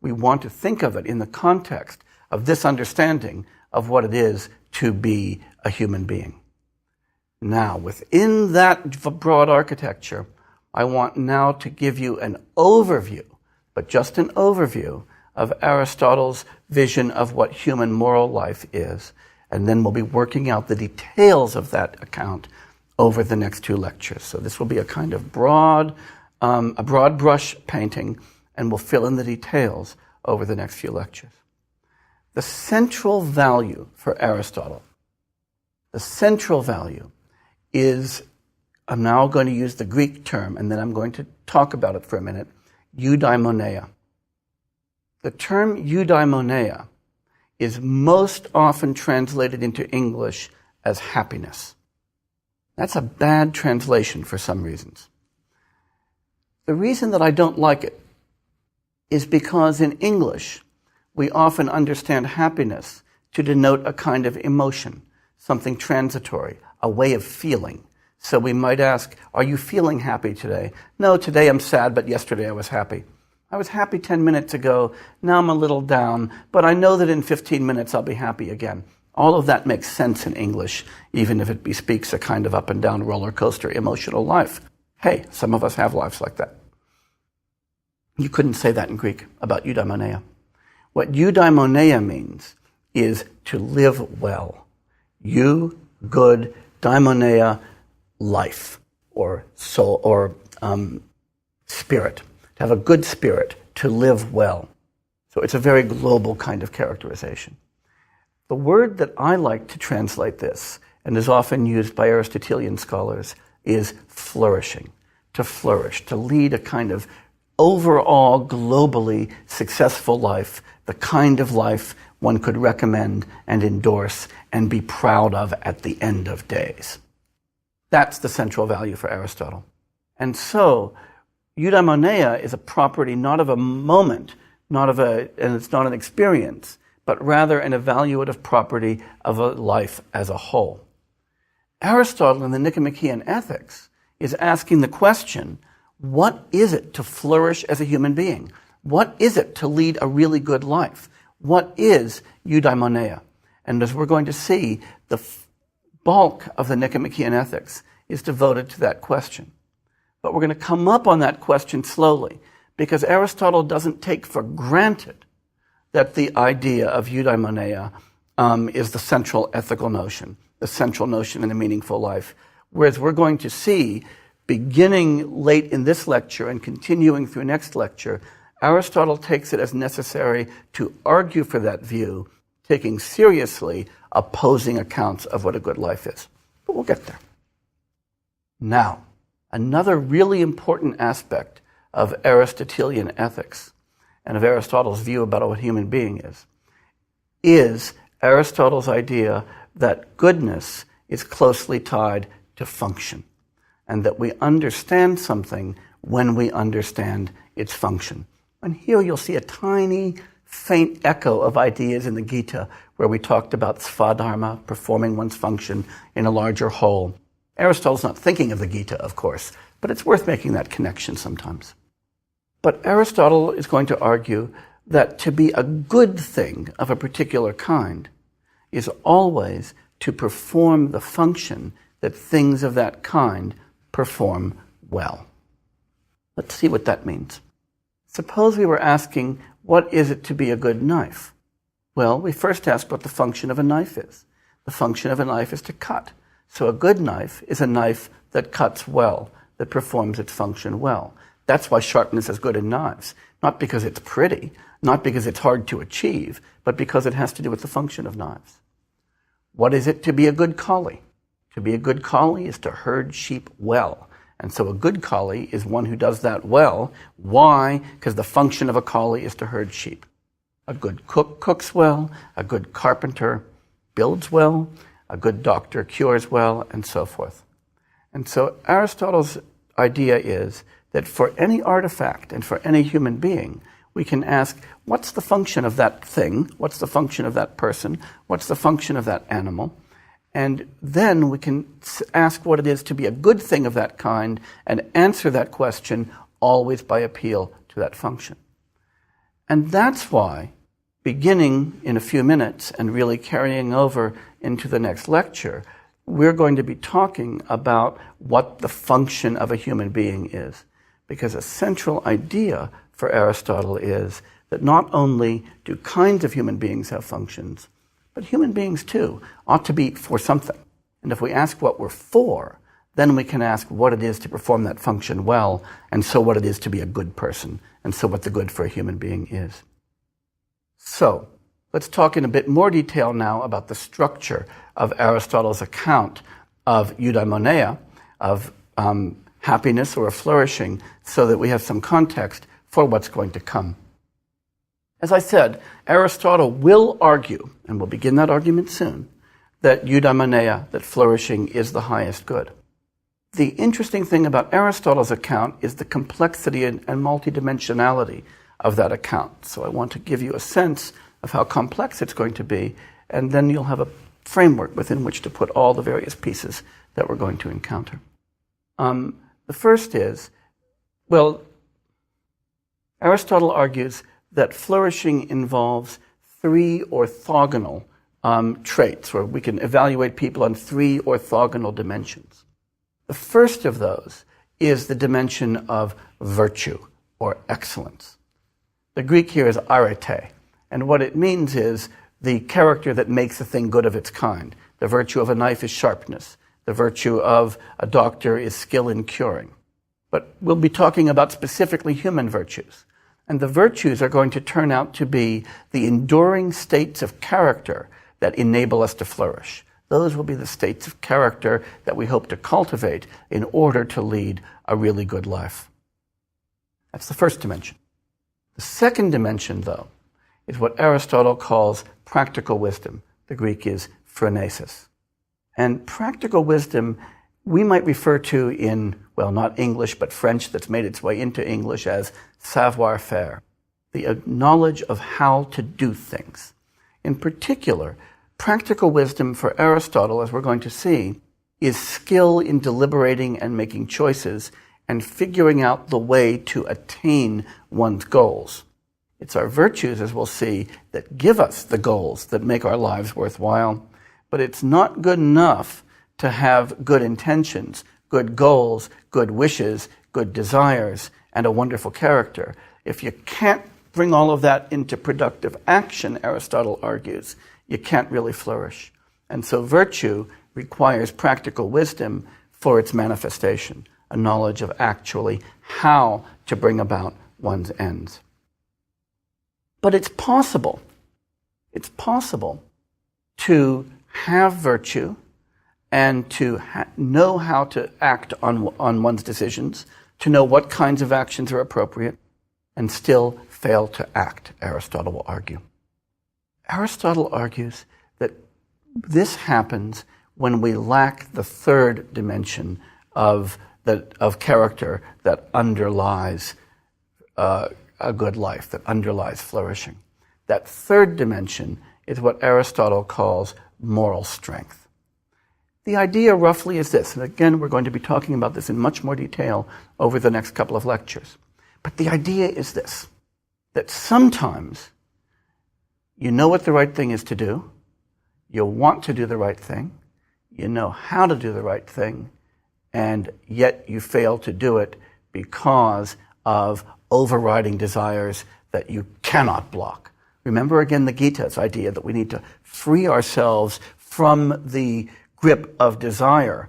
we want to think of it in the context of this understanding of what it is to be a human being. Now, within that broad architecture, I want now to give you an overview, but just an overview, of Aristotle's vision of what human moral life is. And then we'll be working out the details of that account over the next 2 lectures. So this will be a kind of broad brush painting, and we'll fill in the details over the next few lectures. The central value for Aristotle, the central value is, I'm now going to use the Greek term, and then I'm going to talk about it for a minute, eudaimoneia. The term eudaimoneia is most often translated into English as happiness. That's a bad translation for some reasons. The reason that I don't like it is because in English, we often understand happiness to denote a kind of emotion, something transitory, a way of feeling. So we might ask, are you feeling happy today? No, today I'm sad, but yesterday I was happy. I was happy 10 minutes ago, now I'm a little down, but I know that in 15 minutes I'll be happy again. All of that makes sense in English, even if it bespeaks a kind of up and down roller coaster emotional life. Hey, some of us have lives like that. You couldn't say that in Greek about eudaimoneia. What eudaimoneia means is to live well. Good, daimoneia, life, or soul, or spirit. To have a good spirit, to live well. So it's a very global kind of characterization. The word that I like to translate this, and is often used by Aristotelian scholars, is flourishing. To flourish, to lead a kind of overall, globally successful life, the kind of life one could recommend and endorse and be proud of at the end of days. That's the central value for Aristotle. And so, eudaimoneia is a property not of a moment, and it's not an experience, but rather an evaluative property of a life as a whole. Aristotle in the Nicomachean Ethics is asking the question, what is it to flourish as a human being? What is it to lead a really good life? What is eudaimoneia? And as we're going to see, the bulk of the Nicomachean Ethics is devoted to that question. But we're going to come up on that question slowly, because Aristotle doesn't take for granted that the idea of eudaimoneia is the central ethical notion, the central notion in a meaningful life. Whereas we're going to see, beginning late in this lecture and continuing through next lecture, Aristotle takes it as necessary to argue for that view, taking seriously opposing accounts of what a good life is. But we'll get there. Now, another really important aspect of Aristotelian ethics and of Aristotle's view about what a human being is Aristotle's idea that goodness is closely tied to function, and that we understand something when we understand its function. And here you'll see a tiny, faint echo of ideas in the Gita, where we talked about svadharma, performing one's function in a larger whole. Aristotle's not thinking of the Gita, of course, but it's worth making that connection sometimes. But Aristotle is going to argue that to be a good thing of a particular kind is always to perform the function that things of that kind perform well. Let's see what that means. Suppose we were asking, what is it to be a good knife? Well, we first ask what the function of a knife is. The function of a knife is to cut. So a good knife is a knife that cuts well, that performs its function well. That's why sharpness is good in knives. Not because it's pretty, not because it's hard to achieve, but because it has to do with the function of knives. What is it to be a good collie? To be a good collie is to herd sheep well. And so a good collie is one who does that well. Why? Because the function of a collie is to herd sheep. A good cook cooks well, a good carpenter builds well, a good doctor cures well, and so forth. And so Aristotle's idea is that for any artifact and for any human being, we can ask, what's the function of that thing? What's the function of that person? What's the function of that animal? And then we can ask what it is to be a good thing of that kind and answer that question always by appeal to that function. And that's why, beginning in a few minutes and really carrying over into the next lecture, we're going to be talking about what the function of a human being is. Because a central idea for Aristotle is that not only do kinds of human beings have functions, but human beings too ought to be for something. And if we ask what we're for, then we can ask what it is to perform that function well, and so what it is to be a good person, and so what the good for a human being is. So, let's talk in a bit more detail now about the structure of Aristotle's account of eudaimonia, of happiness or flourishing, so that we have some context for what's going to come. As I said, Aristotle will argue, and we'll begin that argument soon, that eudaimonia, that flourishing, is the highest good. The interesting thing about Aristotle's account is the complexity and multidimensionality of that account. So I want to give you a sense of how complex it's going to be, and then you'll have a framework within which to put all the various pieces that we're going to encounter. The first is, well, Aristotle argues that flourishing involves three orthogonal traits, where we can evaluate people on three orthogonal dimensions. The first of those is the dimension of virtue, or excellence. The Greek here is arete, and what it means is the character that makes a thing good of its kind. The virtue of a knife is sharpness. The virtue of a doctor is skill in curing. But we'll be talking about specifically human virtues. And the virtues are going to turn out to be the enduring states of character that enable us to flourish. Those will be the states of character that we hope to cultivate in order to lead a really good life. That's the first dimension. The second dimension, though, is what Aristotle calls practical wisdom. The Greek is phronesis. And practical wisdom we might refer to in, well, not English, but French that's made its way into English as savoir-faire, the knowledge of how to do things. In particular, practical wisdom for Aristotle, as we're going to see, is skill in deliberating and making choices and figuring out the way to attain one's goals. It's our virtues, as we'll see, that give us the goals that make our lives worthwhile. But it's not good enough to have good intentions, good goals, good wishes, good desires, and a wonderful character. If you can't bring all of that into productive action, Aristotle argues, you can't really flourish. And so virtue requires practical wisdom for its manifestation, a knowledge of actually how to bring about one's ends. But it's possible to have virtue and to know how to act on one's decisions, to know what kinds of actions are appropriate, and still fail to act, Aristotle will argue. Aristotle argues that this happens when we lack the third dimension of character that underlies a good life, that underlies flourishing. That third dimension is what Aristotle calls moral strength. The idea roughly is this, and again, we're going to be talking about this in much more detail over the next couple of lectures. But the idea is this, that sometimes you know what the right thing is to do, you want to do the right thing, you know how to do the right thing, and yet you fail to do it because of overriding desires that you cannot block. Remember again the Gita's idea that we need to free ourselves from the grip of desire